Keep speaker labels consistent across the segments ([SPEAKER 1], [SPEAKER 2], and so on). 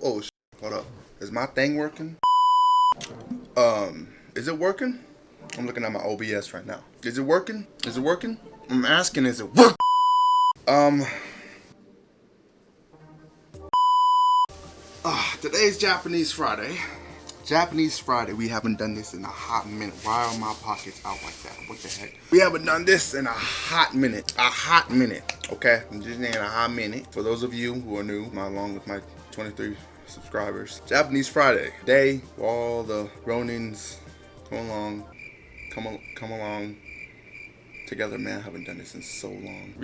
[SPEAKER 1] Oh, hold up. Is my thing working? Is it working? I'm looking at my OBS right now. Is it working? Is it working? I'm asking, is it work? Today's Japanese Friday. Japanese Friday. We haven't done this in a hot minute. Why are my pockets out like that? What the heck? We haven't done this in a hot minute. A hot minute. Okay? I'm just saying a hot minute. For those of you who are new, along with my 23 subscribers. Japanese Friday. Day where all the Ronins come along together. Man, I haven't done this in so long.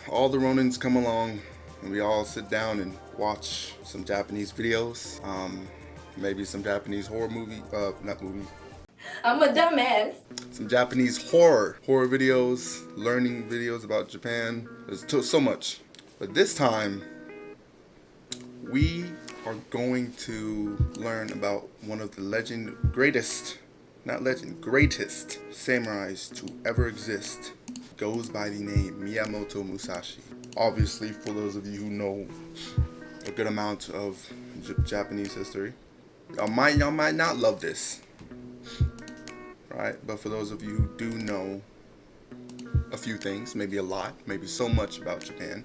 [SPEAKER 1] All the Ronins come along and we all sit down and watch some Japanese videos. Maybe some Japanese horror movie, not movie.
[SPEAKER 2] I'm a dumbass.
[SPEAKER 1] Some Japanese horror videos, learning videos about Japan. There's so much. But this time, we are going to learn about one of the greatest samurais to ever exist. Goes by the name Miyamoto Musashi. Obviously, for those of you who know a good amount of Japanese history, y'all might not love this, right? But for those of you who do know a few things, maybe a lot, maybe so much about Japan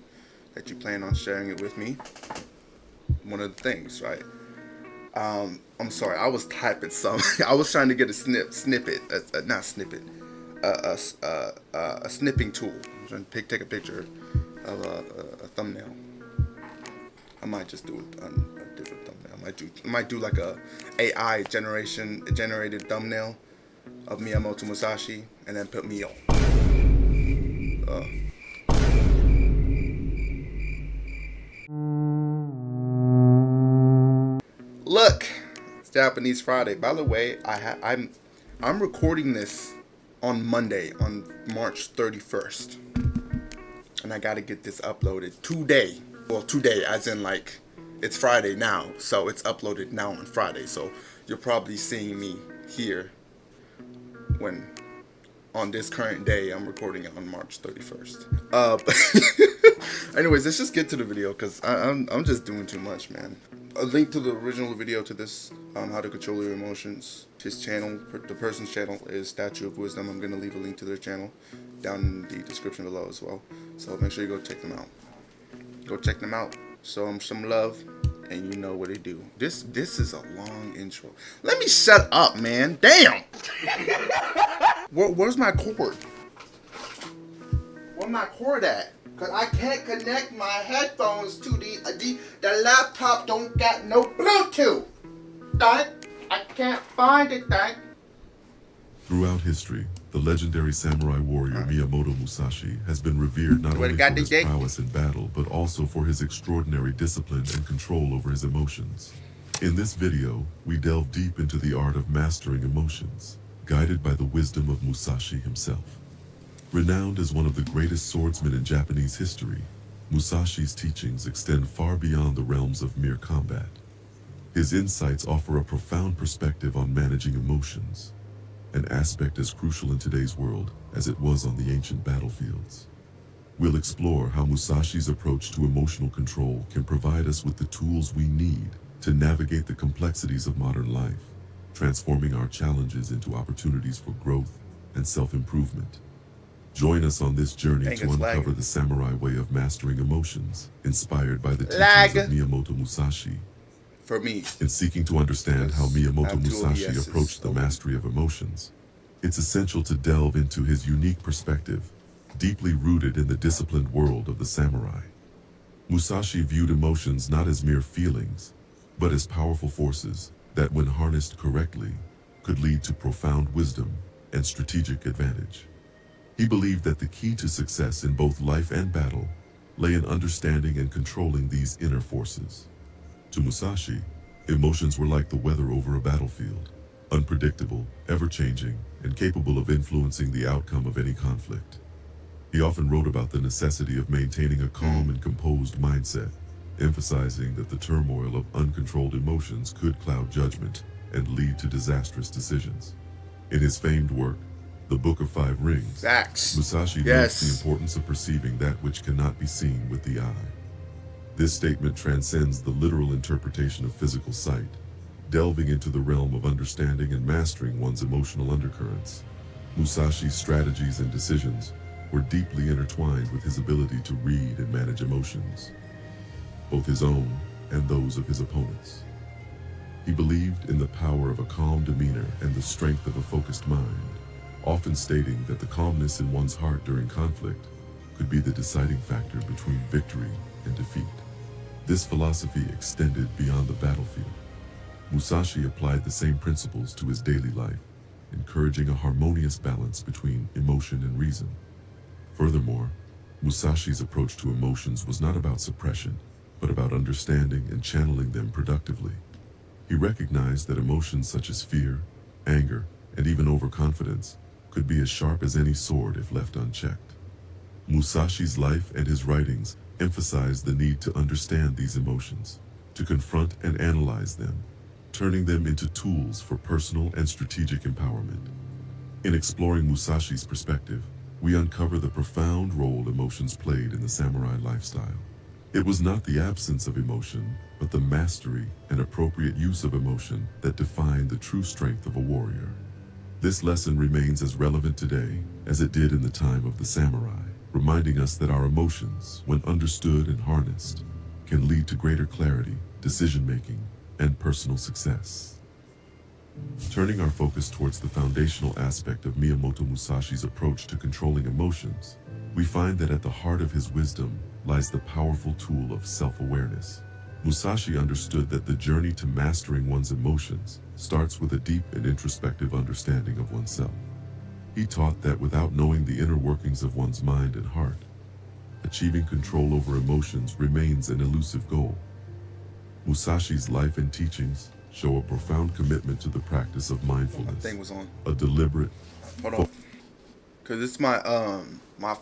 [SPEAKER 1] that you plan on sharing it with me, one of the things, right? I'm sorry, I was typing some. I was trying to get a snippet, a snipping tool. I'm trying to take a picture of a thumbnail. I might just do a different thumbnail. I might do like a AI generated thumbnail of Miyamoto Musashi and then put me on. Look, it's Japanese Friday. By the way, I'm recording this on Monday, on March 31st, and I gotta get this uploaded today. Well, today, as in like, it's Friday now, so it's uploaded now on Friday. So you're probably seeing me here when, on this current day, I'm recording it on March 31st. Anyways, let's just get to the video, because I'm just doing too much, man. A link to the original video to this, how to control your emotions. His channel, the person's channel, is Statue of Wisdom. I'm going to leave a link to their channel down in the description below as well. So make sure you go check them out. Go check them out. Show them some love, and you know what they do. This is a long intro. Let me shut up, man. Damn! Where's my cord? Where's my cord at? Cause I can't connect my headphones to the laptop. Don't got no Bluetooth. Dang, I can't find it. Dang.
[SPEAKER 3] Throughout history, the legendary samurai warrior Miyamoto Musashi has been revered not only for his prowess in battle, but also for his extraordinary discipline and control over his emotions. In this video, we delve deep into the art of mastering emotions, guided by the wisdom of Musashi himself. Renowned as one of the greatest swordsmen in Japanese history, Musashi's teachings extend far beyond the realms of mere combat. His insights offer a profound perspective on managing emotions, an aspect as crucial in today's world as it was on the ancient battlefields. We'll explore how Musashi's approach to emotional control can provide us with the tools we need to navigate the complexities of modern life, transforming our challenges into opportunities for growth and self-improvement. Join us on this journey to uncover the samurai way of mastering emotions, inspired by the teachings of Miyamoto Musashi.
[SPEAKER 1] For me,
[SPEAKER 3] in seeking to understand how Miyamoto Musashi approached the mastery of emotions, it's essential to delve into his unique perspective, deeply rooted in the disciplined world of the samurai. Musashi viewed emotions not as mere feelings, but as powerful forces that, when harnessed correctly, could lead to profound wisdom and strategic advantage. He believed that the key to success in both life and battle lay in understanding and controlling these inner forces. To Musashi, emotions were like the weather over a battlefield, unpredictable, ever-changing, and capable of influencing the outcome of any conflict. He often wrote about the necessity of maintaining a calm and composed mindset, emphasizing that the turmoil of uncontrolled emotions could cloud judgment and lead to disastrous decisions. In his famed work, The Book of Five Rings, Musashi notes the importance of perceiving that which cannot be seen with the eye. This statement transcends the literal interpretation of physical sight, delving into the realm of understanding and mastering one's emotional undercurrents. Musashi's strategies and decisions were deeply intertwined with his ability to read and manage emotions, both his own and those of his opponents. He believed in the power of a calm demeanor and the strength of a focused mind, often stating that the calmness in one's heart during conflict could be the deciding factor between victory and defeat. This philosophy extended beyond the battlefield. Musashi applied the same principles to his daily life, encouraging a harmonious balance between emotion and reason. Furthermore, Musashi's approach to emotions was not about suppression, but about understanding and channeling them productively. He recognized that emotions such as fear, anger, and even overconfidence could be as sharp as any sword if left unchecked. Musashi's life and his writings emphasized the need to understand these emotions, to confront and analyze them, turning them into tools for personal and strategic empowerment. In exploring Musashi's perspective, we uncover the profound role emotions played in the samurai lifestyle. It was not the absence of emotion, but the mastery and appropriate use of emotion that defined the true strength of a warrior. This lesson remains as relevant today as it did in the time of the samurai, reminding us that our emotions, when understood and harnessed, can lead to greater clarity, decision-making, and personal success. Turning our focus towards the foundational aspect of Miyamoto Musashi's approach to controlling emotions, we find that at the heart of his wisdom lies the powerful tool of self-awareness. Musashi understood that the journey to mastering one's emotions starts with a deep and introspective understanding of oneself. He taught that without knowing the inner workings of one's mind and heart, achieving control over emotions remains an elusive goal. Musashi's life and teachings show a profound commitment to the practice of mindfulness.
[SPEAKER 1] My thing was on.
[SPEAKER 3] A deliberate...
[SPEAKER 1] Hold on. Cause it's my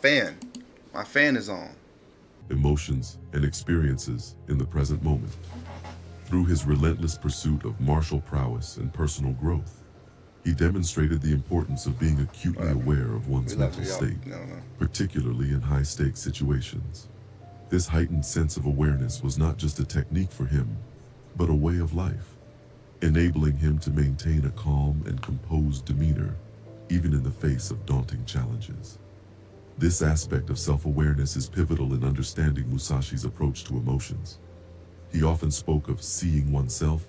[SPEAKER 1] fan. My fan is on.
[SPEAKER 3] Emotions and experiences in the present moment. Through his relentless pursuit of martial prowess and personal growth, he demonstrated the importance of being acutely aware of one's mental state, particularly in high-stakes situations. This heightened sense of awareness was not just a technique for him, but a way of life, enabling him to maintain a calm and composed demeanor, even in the face of daunting challenges. This aspect of self-awareness is pivotal in understanding Musashi's approach to emotions. He often spoke of seeing oneself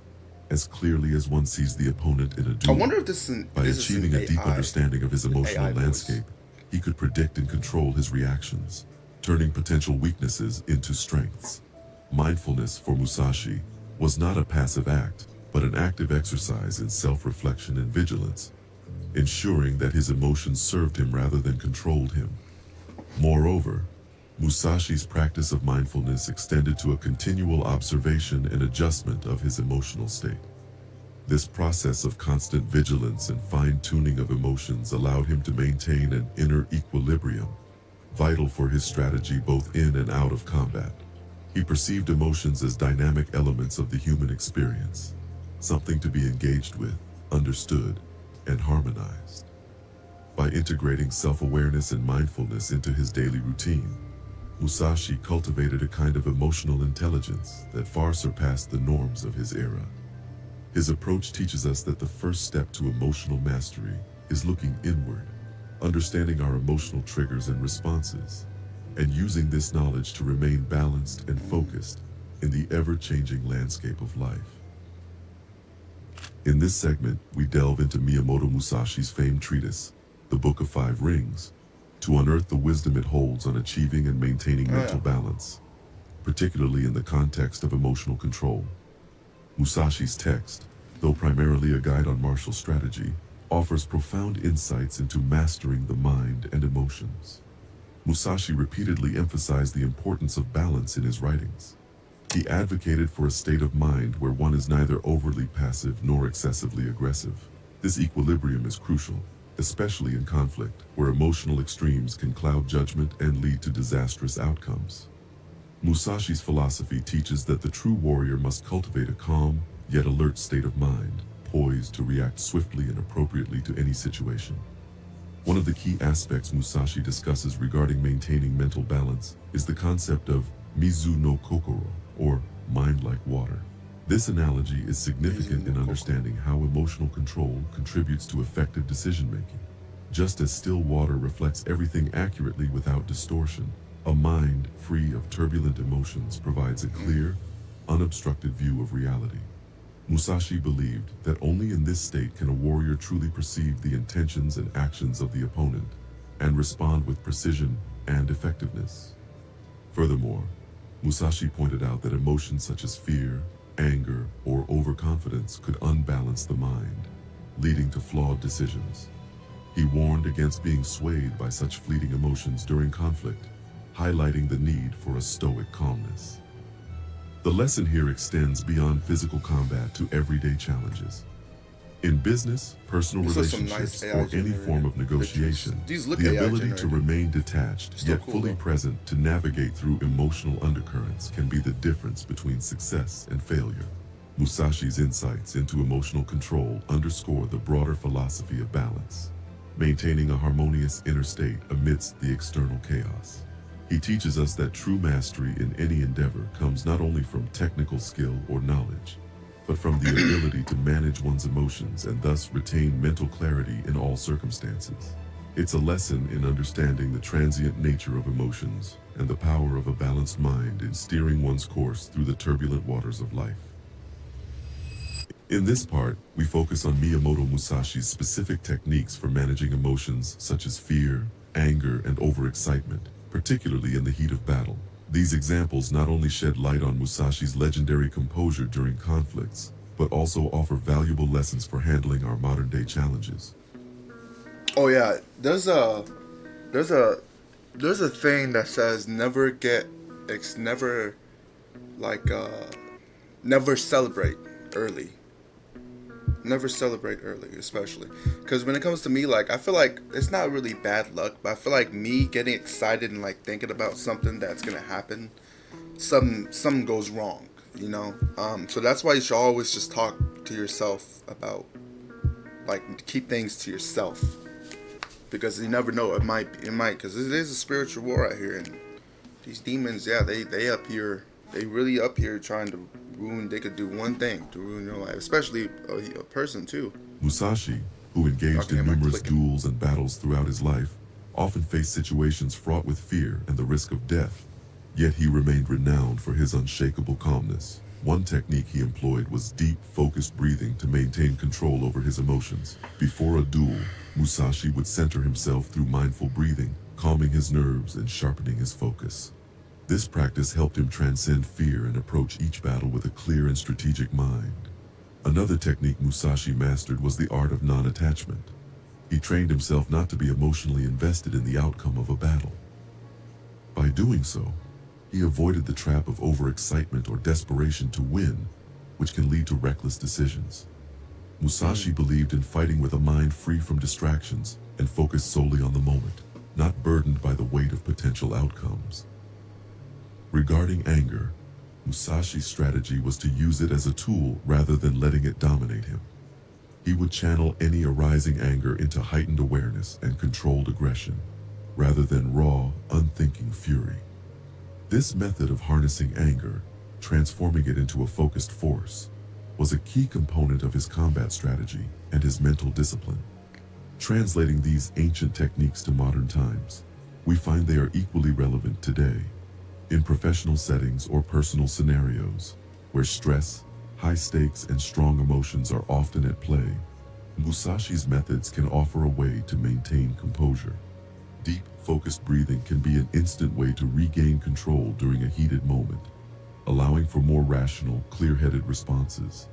[SPEAKER 3] as clearly as one sees the opponent in a duel.
[SPEAKER 1] I wonder if this is
[SPEAKER 3] By achieving a deep
[SPEAKER 1] AI.
[SPEAKER 3] understanding of his emotional
[SPEAKER 1] AI voice.
[SPEAKER 3] landscape, he could predict and control his reactions, turning potential weaknesses into strengths. Mindfulness for Musashi was not a passive act, but an active exercise in self-reflection and vigilance, ensuring that his emotions served him rather than controlled him. Moreover, Musashi's practice of mindfulness extended to a continual observation and adjustment of his emotional state. This process of constant vigilance and fine-tuning of emotions allowed him to maintain an inner equilibrium, vital for his strategy both in and out of combat. He perceived emotions as dynamic elements of the human experience, something to be engaged with, understood, and harmonized. By integrating self-awareness and mindfulness into his daily routine, Musashi cultivated a kind of emotional intelligence that far surpassed the norms of his era. His approach teaches us that the first step to emotional mastery is looking inward, understanding our emotional triggers and responses, and using this knowledge to remain balanced and focused in the ever-changing landscape of life. In this segment, we delve into Miyamoto Musashi's famed treatise, The Book of Five Rings, to unearth the wisdom it holds on achieving and maintaining mental balance, particularly in the context of emotional control. Musashi's text, though primarily a guide on martial strategy, offers profound insights into mastering the mind and emotions. Musashi repeatedly emphasized the importance of balance in his writings. He advocated for a state of mind where one is neither overly passive nor excessively aggressive. This equilibrium is crucial, especially in conflict, where emotional extremes can cloud judgment and lead to disastrous outcomes. Musashi's philosophy teaches that the true warrior must cultivate a calm, yet alert state of mind, poised to react swiftly and appropriately to any situation. One of the key aspects Musashi discusses regarding maintaining mental balance is the concept of Mizu no Kokoro, or mind like water. This analogy is significant in understanding how emotional control contributes to effective decision-making. Just as still water reflects everything accurately without distortion, a mind free of turbulent emotions provides a clear, unobstructed view of reality. Musashi believed that only in this state can a warrior truly perceive the intentions and actions of the opponent and respond with precision and effectiveness. Furthermore, Musashi pointed out that emotions such as fear, anger, or overconfidence could unbalance the mind, leading to flawed decisions. He warned against being swayed by such fleeting emotions during conflict, highlighting the need for a stoic calmness. The lesson here extends beyond physical combat to everyday challenges. In business, personal relationships, or any form of negotiation, the ability to remain detached yet fully present to navigate through emotional undercurrents can be the difference between success and failure. Musashi's insights into emotional control underscore the broader philosophy of balance, maintaining a harmonious inner state amidst the external chaos. He teaches us that true mastery in any endeavor comes not only from technical skill or knowledge, but from the ability to manage one's emotions and thus retain mental clarity in all circumstances. It's a lesson in understanding the transient nature of emotions and the power of a balanced mind in steering one's course through the turbulent waters of life. In this part, we focus on Miyamoto Musashi's specific techniques for managing emotions such as fear, anger, and overexcitement, particularly in the heat of battle. These examples not only shed light on Musashi's legendary composure during conflicts, but also offer valuable lessons for handling our modern-day challenges.
[SPEAKER 1] Oh yeah, there's a thing that says never celebrate early. Never celebrate early, especially because when it comes to me, like I feel like it's not really bad luck, but I feel like me getting excited and like thinking about something that's gonna happen, something goes wrong, you know. So that's why you should always just talk to yourself about, like, keep things to yourself, because you never know, it might because it is a spiritual war out here, and these demons, yeah, they up here, they really up here trying to ruin. They could do one thing to ruin your life, especially a person too.
[SPEAKER 3] Musashi, who engaged in numerous duels and battles throughout his life, often faced situations fraught with fear and the risk of death. Yet he remained renowned for his unshakable calmness. One technique he employed was deep, focused breathing to maintain control over his emotions. Before a duel, Musashi would center himself through mindful breathing, calming his nerves and sharpening his focus. This practice helped him transcend fear and approach each battle with a clear and strategic mind. Another technique Musashi mastered was the art of non-attachment. He trained himself not to be emotionally invested in the outcome of a battle. By doing so, he avoided the trap of overexcitement or desperation to win, which can lead to reckless decisions. Musashi believed in fighting with a mind free from distractions and focused solely on the moment, not burdened by the weight of potential outcomes. Regarding anger, Musashi's strategy was to use it as a tool rather than letting it dominate him. He would channel any arising anger into heightened awareness and controlled aggression, rather than raw, unthinking fury. This method of harnessing anger, transforming it into a focused force, was a key component of his combat strategy and his mental discipline. Translating these ancient techniques to modern times, we find they are equally relevant today. In professional settings or personal scenarios, where stress, high stakes, and strong emotions are often at play, Musashi's methods can offer a way to maintain composure. Deep, focused breathing can be an instant way to regain control during a heated moment, allowing for more rational, clear-headed responses.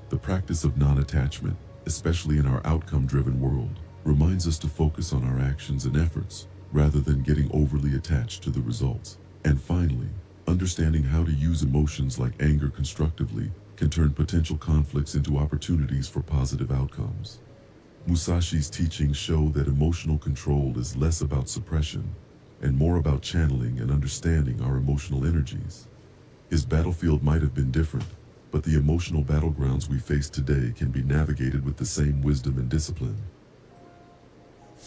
[SPEAKER 3] The practice of non-attachment, especially in our outcome-driven world, reminds us to focus on our actions and efforts, rather than getting overly attached to the results. And finally, understanding how to use emotions like anger constructively can turn potential conflicts into opportunities for positive outcomes. Musashi's teachings show that emotional control is less about suppression and more about channeling and understanding our emotional energies. His battlefield might have been different, but the emotional battlegrounds we face today can be navigated with the same wisdom and discipline.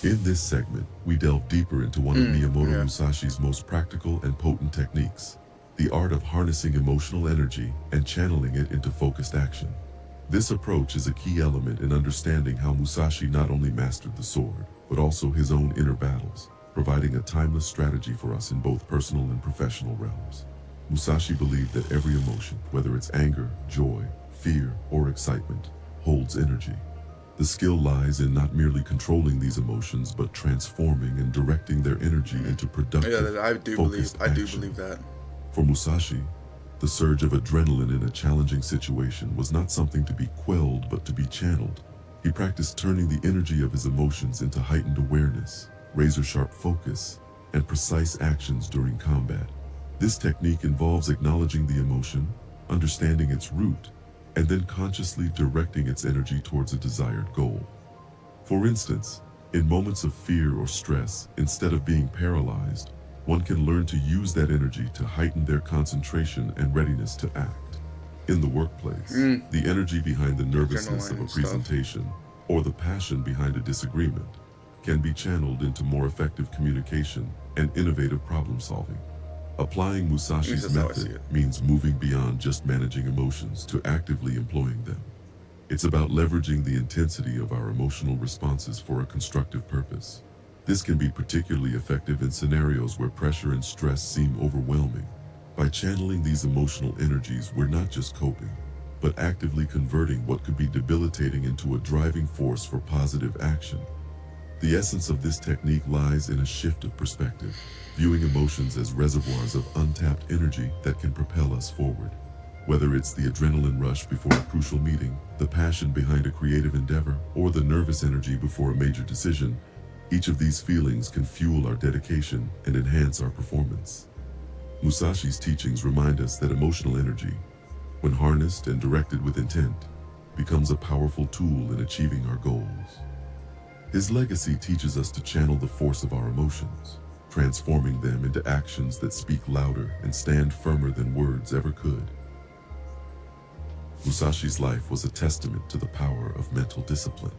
[SPEAKER 3] In this segment, we delve deeper into one of Miyamoto Musashi's most practical and potent techniques, the art of harnessing emotional energy and channeling it into focused action. This approach is a key element in understanding how Musashi not only mastered the sword, but also his own inner battles, providing a timeless strategy for us in both personal and professional realms. Musashi believed that every emotion, whether it's anger, joy, fear, or excitement, holds energy. The skill lies in not merely controlling these emotions, but transforming and directing their energy into productive, focused action.
[SPEAKER 1] I do believe that.
[SPEAKER 3] For Musashi, the surge of adrenaline in a challenging situation was not something to be quelled, but to be channeled. He practiced turning the energy of his emotions into heightened awareness, razor-sharp focus, and precise actions during combat. This technique involves acknowledging the emotion, understanding its root, and then consciously directing its energy towards a desired goal. For instance, in moments of fear or stress, instead of being paralyzed, one can learn to use that energy to heighten their concentration and readiness to act. In the workplace, the energy behind the nervousness of a presentation or the passion behind a disagreement can be channeled into more effective communication and innovative problem solving. Applying Musashi's method means moving beyond just managing emotions to actively employing them. It's about leveraging the intensity of our emotional responses for a constructive purpose. This can be particularly effective in scenarios where pressure and stress seem overwhelming. By channeling these emotional energies, we're not just coping, but actively converting what could be debilitating into a driving force for positive action. The essence of this technique lies in a shift of perspective, viewing emotions as reservoirs of untapped energy that can propel us forward. Whether it's the adrenaline rush before a crucial meeting, the passion behind a creative endeavor, or the nervous energy before a major decision, each of these feelings can fuel our dedication and enhance our performance. Musashi's teachings remind us that emotional energy, when harnessed and directed with intent, becomes a powerful tool in achieving our goals. His legacy teaches us to channel the force of our emotions, transforming them into actions that speak louder and stand firmer than words ever could. Musashi's life was a testament to the power of mental discipline.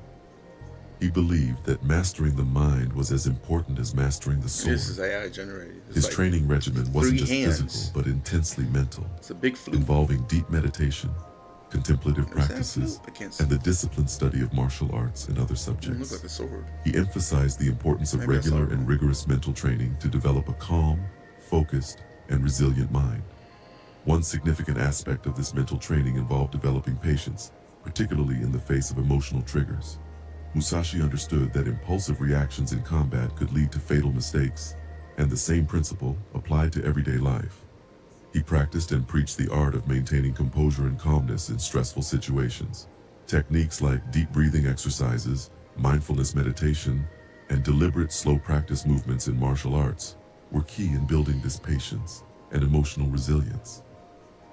[SPEAKER 3] He believed that mastering the mind was as important as mastering the sword.
[SPEAKER 1] This is AI generated.
[SPEAKER 3] His training regimen wasn't just physical, but intensely mental.
[SPEAKER 1] It's a big flute.
[SPEAKER 3] Involving deep meditation, contemplative practices, and the disciplined study of martial arts and other subjects.
[SPEAKER 1] It looks like a sword.
[SPEAKER 3] He emphasized the importance of regular and rigorous mental training to develop a calm, focused, and resilient mind. One significant aspect of this mental training involved developing patience, particularly in the face of emotional triggers. Musashi understood that impulsive reactions in combat could lead to fatal mistakes, and the same principle applied to everyday life. He practiced and preached the art of maintaining composure and calmness in stressful situations. Techniques like deep breathing exercises, mindfulness meditation, and deliberate slow practice movements in martial arts were key in building this patience and emotional resilience.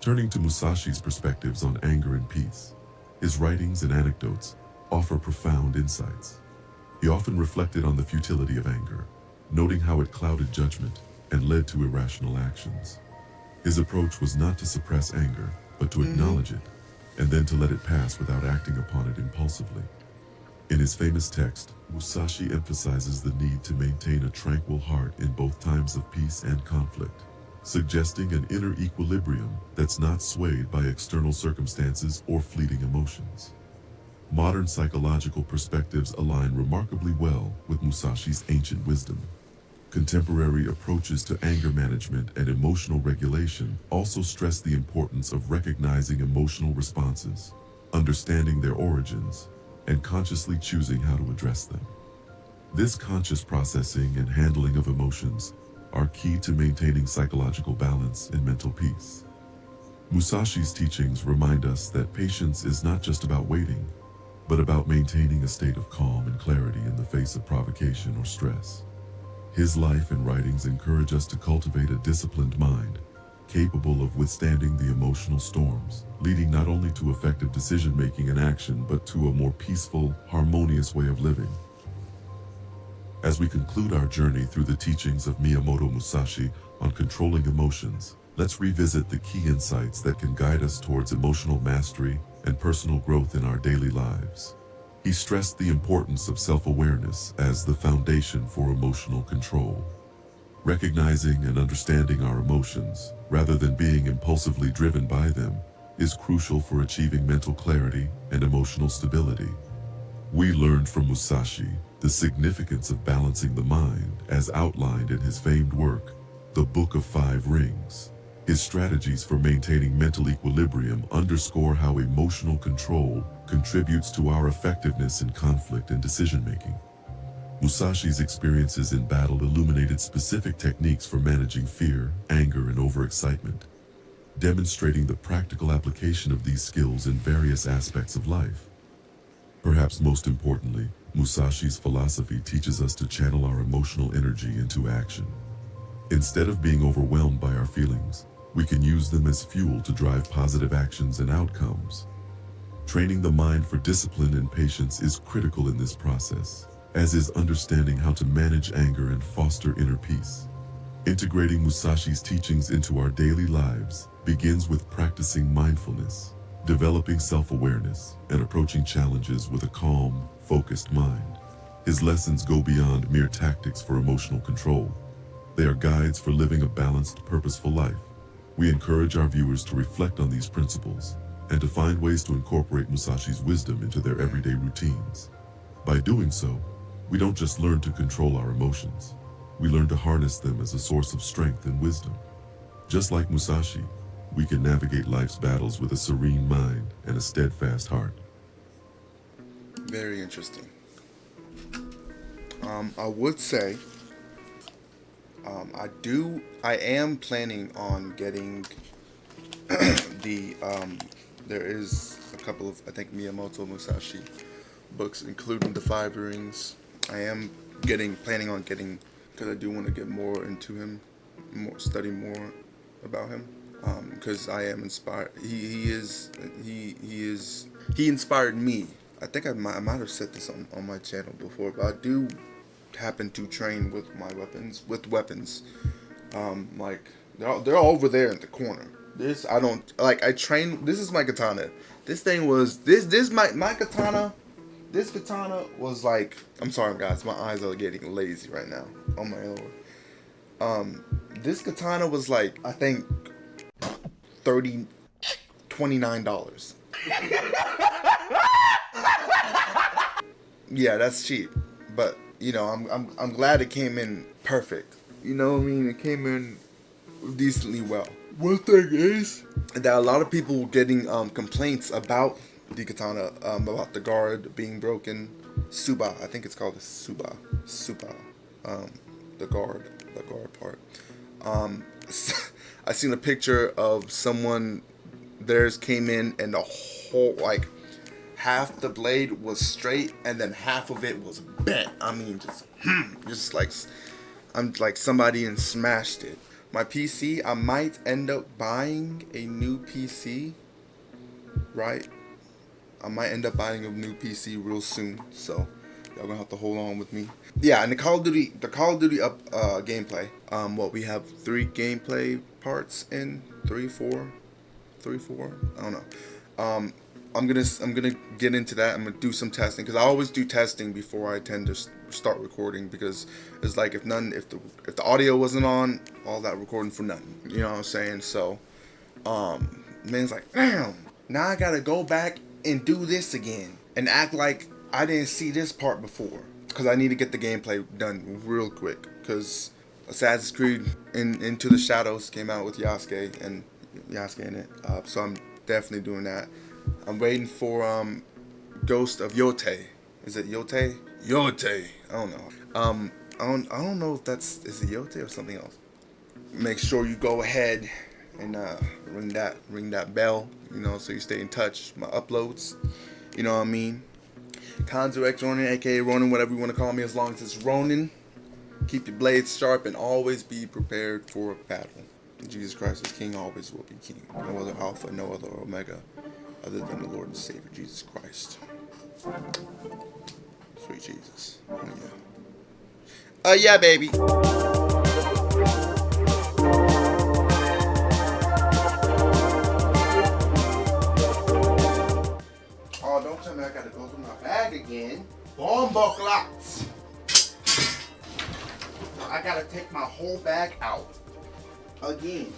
[SPEAKER 3] Turning to Musashi's perspectives on anger and peace, his writings and anecdotes offer profound insights. He often reflected on the futility of anger, noting how it clouded judgment and led to irrational actions. His approach was not to suppress anger, but to acknowledge it, and then to let it pass without acting upon it impulsively. In his famous text, Musashi emphasizes the need to maintain a tranquil heart in both times of peace and conflict, suggesting an inner equilibrium that's not swayed by external circumstances or fleeting emotions. Modern psychological perspectives align remarkably well with Musashi's ancient wisdom. Contemporary approaches to anger management and emotional regulation also stress the importance of recognizing emotional responses, understanding their origins, and consciously choosing how to address them. This conscious processing and handling of emotions are key to maintaining psychological balance and mental peace. Musashi's teachings remind us that patience is not just about waiting, but about maintaining a state of calm and clarity in the face of provocation or stress. His life and writings encourage us to cultivate a disciplined mind, capable of withstanding the emotional storms, leading not only to effective decision-making and action, but to a more peaceful, harmonious way of living. As we conclude our journey through the teachings of Miyamoto Musashi on controlling emotions, let's revisit the key insights that can guide us towards emotional mastery and personal growth in our daily lives. He stressed the importance of self-awareness as the foundation for emotional control. Recognizing and understanding our emotions, rather than being impulsively driven by them, is crucial for achieving mental clarity and emotional stability. We learned from Musashi the significance of balancing the mind as outlined in his famed work, The Book of Five Rings. His strategies for maintaining mental equilibrium underscore how emotional control contributes to our effectiveness in conflict and decision-making. Musashi's experiences in battle illuminated specific techniques for managing fear, anger, and overexcitement, demonstrating the practical application of these skills in various aspects of life. Perhaps most importantly, Musashi's philosophy teaches us to channel our emotional energy into action. Instead of being overwhelmed by our feelings, we can use them as fuel to drive positive actions and outcomes. Training the mind for discipline and patience is critical in this process, as is understanding how to manage anger and foster inner peace. Integrating Musashi's teachings into our daily lives begins with practicing mindfulness, developing self-awareness, and approaching challenges with a calm, focused mind. His lessons go beyond mere tactics for emotional control. They are guides for living a balanced, purposeful life. We encourage our viewers to reflect on these principles and to find ways to incorporate Musashi's wisdom into their everyday routines. By doing so, we don't just learn to control our emotions, we learn to harness them as a source of strength and wisdom. Just like Musashi, we can navigate life's battles with a serene mind and a steadfast heart.
[SPEAKER 1] Very interesting. I would say, I am planning on getting there is a couple of, I think, Miyamoto Musashi books, including The Five Rings. I am planning on getting, because I do want to get more into him, study more about him, because I am inspired. He inspired me. I think I might have said this on my channel before, but I do happen to train with my weapons. Like they're over there in the corner. This I don't like. I train. This is my katana. This thing was my katana. This katana was like. I'm sorry, guys. My eyes are getting lazy right now. Oh my lord. This katana was like, I think $29. Yeah, that's cheap. But you know, I'm glad it came in perfect. You know what I mean? It came in decently well. One thing is that a lot of people were getting complaints about the katana, about the guard being broken. Suba, I think it's called a Suba. The guard part. I seen a picture of someone, theirs came in and the whole, like, half the blade was straight and then half of it was bent. I mean, just like, I'm like somebody and smashed it. My PC, I might end up buying a new PC, right? I might end up buying a new PC real soon, so y'all gonna have to hold on with me. Yeah, and the Call of Duty gameplay. We have 3 gameplay parts in 3, 4. I don't know. I'm gonna get into that. I'm gonna do some testing, because I always do testing before I tend to start recording, because it's like if the audio wasn't on, all that recording for nothing. You know what I'm saying? So, man's like, damn, now I gotta go back and do this again and act like I didn't see this part before, because I need to get the gameplay done real quick, because Assassin's Creed Into the Shadows came out with Yasuke in it, so I'm definitely doing that. I'm waiting for Ghost of Yotei. Is it Yotei? Yotei. I don't know. I don't know if is it Yotei or something else. Make sure you go ahead and ring that bell, you know, so you stay in touch. My uploads, you know what I mean. Conzu X Ronin, aka Ronin, whatever you want to call me, as long as it's Ronin. Keep your blades sharp and always be prepared for a battle. Jesus Christ is King, always will be King. No other Alpha, no other Omega, other than the Lord and Savior Jesus Christ. Sweet Jesus. Oh yeah. Yeah, baby. Oh, don't tell me I gotta go through my bag again. Bomb clocks. I gotta take my whole bag out. Again.